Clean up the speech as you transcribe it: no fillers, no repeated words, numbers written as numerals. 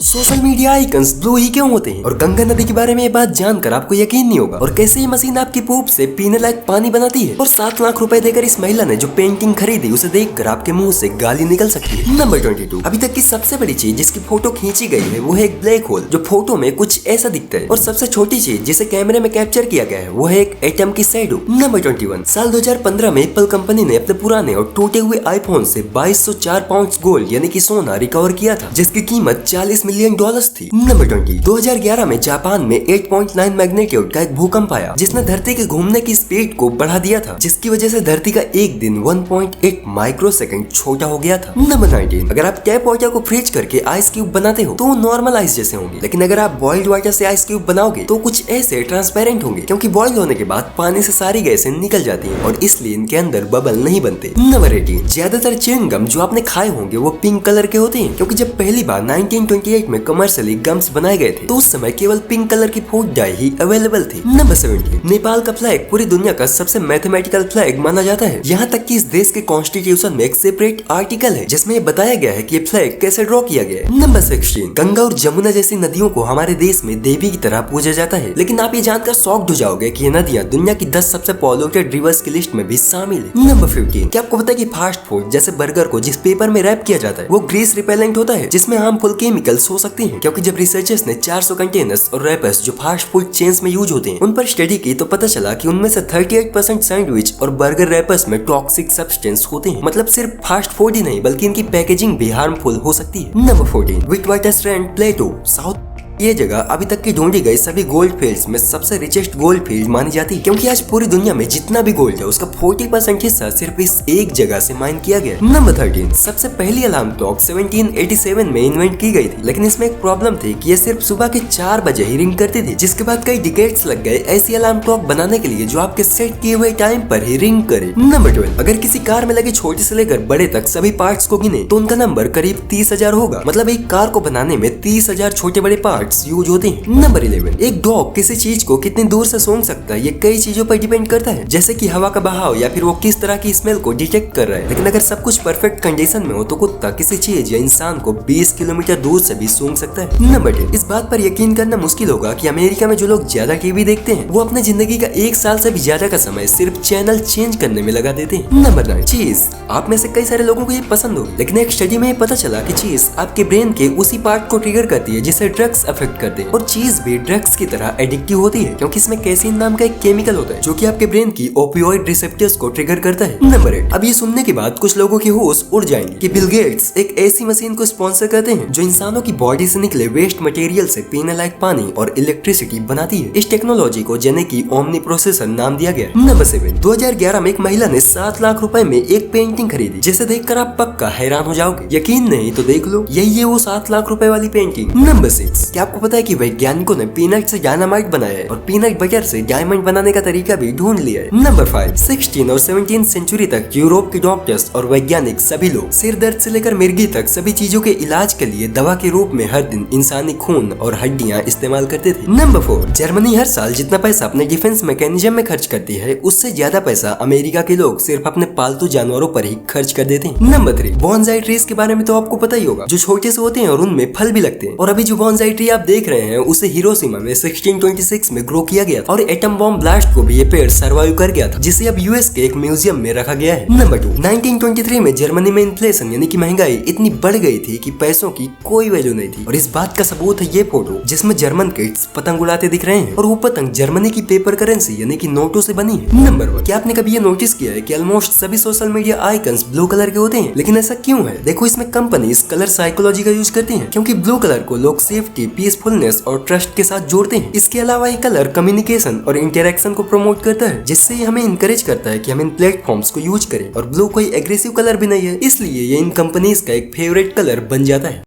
Social media icons blue ही क्यों होते हैं और गंगा नदी के बारे में ये बात जानकर आपको यकीन नहीं होगा और कैसे ये मशीन आपकी पूप से पीने लायक पानी बनाती है और 7 लाख रुपए देकर इस महिला ने जो पेंटिंग खरीदी उसे देखकर आपके मुंह से गाली निकल सकती है। नंबर 22 अभी तक की सबसे बड़ी चीज जिसकी फोटो खींची गई है वो है एक ब्लैक होल जो फोटो में कुछ ऐसा दिखता है और सबसे छोटी चीज जिसे कैमरे में कैप्चर किया गया है वो है एक एटम की शैडो। नंबर 21 साल 2015 में एप्पल कंपनी ने अपने पुराने और टूटे हुए आईफोन से 2204 पाउंड गोल्ड यानी कि सोना रिकवर किया था जिसकी कीमत $40 मिलियन थी। नंबर 20 2011 में जापान में 8.9 मैग्नीट्यूड का एक भूकंप आया जिसने धरती के घूमने की स्पीड को बढ़ा दिया था जिसकी वजह से धरती का एक दिन 1.8 माइक्रो सेकंड छोटा हो गया था। नंबर 19 अगर आप टैप वाटर को फ्रीज करके आइस क्यूब बनाते हो तो वो नॉर्मल आइस जैसे होंगे, लेकिन अगर आप बॉइल्ड वाटर से आइस क्यूब बनाओगे तो कुछ ऐसे ट्रांसपेरेंट होंगे क्योंकि बॉइल होने के बाद पानी से सारी गैसें निकल जाती है और इसलिए इनके अंदर बबल नहीं बनते। नंबर 18 ज्यादातर च्युइंगम जो आपने खाए होंगे वो पिंक कलर के होते हैं क्योंकि जब पहली बार 1928 में कमर्शियली गम्स बनाए गए थे तो उस समय केवल पिंक कलर की फूड डाई ही अवेलेबल थी। नंबर 17 नेपाल का फ्लैग पूरी दुनिया का सबसे मैथमेटिकल फ्लैग माना जाता है। यहाँ तक कि इस देश के कॉन्स्टिट्यूशन में एक सेपरेट आर्टिकल है जिसमें ये बताया गया है कि ये फ्लैग कैसे ड्रॉ किया गया है। नंबर 16 गंगा और जमुना जैसी नदियों को हमारे देश में देवी की तरह पूजा जाता है, लेकिन आप ये जानकर शॉक्ड हो जाओगे कि ये नदियाँ दुनिया की 10 सबसे पॉल्यूटेड रिवर्स की लिस्ट में भी शामिल है। नंबर 15 क्या आपको पता है कि फास्ट फूड जैसे बर्गर को जिस पेपर में रैप किया जाता है वो ग्रीस रिपेलेंट होता है जिसमें हार्मफुल केमिकल्स हो सकते हैं, क्योंकि जब रिसर्चर्स ने 400 कंटेनर्स और रैपर्स जो फास्ट फूड चेन्स में यूज होते हैं उन पर स्टडी की तो पता चला कि उनमें से 38% सैंडविच और बर्गर रैपर्स में टॉक्सिक सब्सटेंस होते हैं। मतलब सिर्फ फास्ट फूड ही नहीं बल्कि इनकी पैकेजिंग भी हार्मफुल हो सकती है। नंबर 14 विटवाटरस्ट्रैंड प्लेटो साउथ ये जगह अभी तक की ढूंढी गई सभी गोल्ड फील्ड्स में सबसे रिचेस्ट गोल्ड फील्ड मानी जाती है क्योंकि आज पूरी दुनिया में जितना भी गोल्ड है उसका 40% हिस्सा सिर्फ इस एक जगह से माइन किया गया। नंबर 13 सबसे पहली अलार्म क्लॉक 1787 में इन्वेंट की गई थी, लेकिन इसमें एक प्रॉब्लम थी कि ये सिर्फ सुबह के 4 बजे ही रिंग करती थी, जिसके बाद कई डिकेड्स लग गए ऐसी अलार्म क्लॉक बनाने के लिए जो आपके सेट किए हुए टाइम पर ही रिंग करे। नंबर 12 अगर किसी कार में लगे छोटे से लेकर बड़े तक सभी पार्ट्स को गिने तो उनका नंबर करीब 30,000 होगा। मतलब एक कार को बनाने में 30,000 छोटे बड़े पार्ट्स यूज होते हैं। नंबर 11 एक डॉग किसी चीज को कितनी दूर से सूंघ सकता है ये कई चीजों पर डिपेंड करता है, जैसे कि हवा का बहाव या फिर वो किस तरह की स्मेल को डिटेक्ट कर रहा है। लेकिन अगर सब कुछ परफेक्ट कंडीशन में हो तो कुत्ता किसी चीज या इंसान को 20 किलोमीटर दूर से भी सूंघ सकता है। नंबर 10 इस बात पर यकीन करना मुश्किल होगा कि अमेरिका में जो लोग ज्यादा टीवी देखते हैं वो अपने जिंदगी का 1 साल से भी ज्यादा का समय सिर्फ चैनल चेंज करने में लगा देते हैं। नंबर 9 चीज आप में से कई सारे लोगों को ये पसंद होगी, लेकिन एक स्टडी में पता चला कि चीज आपके ब्रेन के उसी पार्ट को ट्रिगर करती है जिसे ड्रग्स अफेक्ट करते हैं और चीज भी ड्रग्स की तरह एडिक्टिव होती है क्योंकि इसमें कैसीन नाम का एक केमिकल होता है जो कि आपके ब्रेन की ओपियोइड रिसेप्टर्स को ट्रिगर करता है। नंबर 8 अब ये सुनने के बाद कुछ लोगों के होश उड़ जाएंगे कि बिल गेट्स एक ऐसी मशीन को स्पॉन्सर करते हैं जो इंसानों की बॉडी से निकले वेस्ट मटेरियल से पीने लायक पानी और इलेक्ट्रिसिटी बनाती है। इस टेक्नोलॉजी को जेने की ओमनी प्रोसेसर नाम दिया गया। नंबर 7 2011 में एक महिला ने 7 लाख रुपए में एक पेंटिंग खरीदी जिसे देखकर आप पक्का हैरान हो जाओगे। यकीन नहीं तो देख लो, यही है वो 7 लाख रुपए वाली पेंटिंग। नंबर 6 क्या आपको पता है कि वैज्ञानिकों ने पीनट से डायनामाइट बनाया है और पीनट बटर से डायमंड बनाने का तरीका भी ढूंढ लिया है। नंबर 5 16 और 17 सेंचुरी तक यूरोप के डॉक्टर्स और वैज्ञानिक सभी लोग सिर दर्द से लेकर मिर्गी तक सभी चीजों के इलाज के लिए दवा के रूप में हर दिन इंसानी खून और हड्डियां इस्तेमाल करते थे। नंबर 4 जर्मनी हर साल जितना पैसा अपने डिफेंस मैकेनिज्म में खर्च करती है उससे ज्यादा पैसा अमेरिका के लोग सिर्फ अपने पालतू जानवरों पर ही खर्च कर देते हैं। नंबर 3 बोनसाई ट्रीज के बारे में तो आपको पता ही होगा जो छोटे से होते हैं और उनमें फल भी लगते हैं, और अभी जो बोनसाई ट्री आप देख रहे हैं उसे हिरोशिमा में 1626 में ग्रो किया गया था और एटम बॉम्ब ब्लास्ट को भी ये पेड़ सर्वाइव कर गया था जिसे अब यूएस के एक म्यूजियम में रखा गया है। नंबर 2 1923 में जर्मनी में इन्फ्लेशन यानी कि महंगाई इतनी बढ़ गई थी कि पैसों की कोई वैल्यू नहीं थी, और इस बात का सबूत है ये फोटो जिसमें जर्मन किड्स पतंग उड़ाते दिख रहे हैं और वो पतंग जर्मनी की पेपर करेंसी यानी कि नोटों से बनी है। नंबर 1 क्या आपने कभी ये नोटिस किया है कि ऑलमोस्ट सभी social media icons blue colour के होते हैं, लेकिन ऐसा क्यों है? देखो इसमें कंपनीज कलर साइकोलॉजी का यूज करती हैं क्योंकि ब्लू कलर को लोग सेफ्टी, पीसफुलनेस और ट्रस्ट के साथ जोड़ते हैं। इसके अलावा ये कलर कम्युनिकेशन और इंटरेक्शन को प्रमोट करता है जिससे ये हमें इनकरेज करता है कि हम इन प्लेटफॉर्म्स को यूज करें, और ब्लू कोई एग्रेसिव कलर भी नहीं है इसलिए ये इन कंपनीज का एक फेवरेट कलर बन जाता है।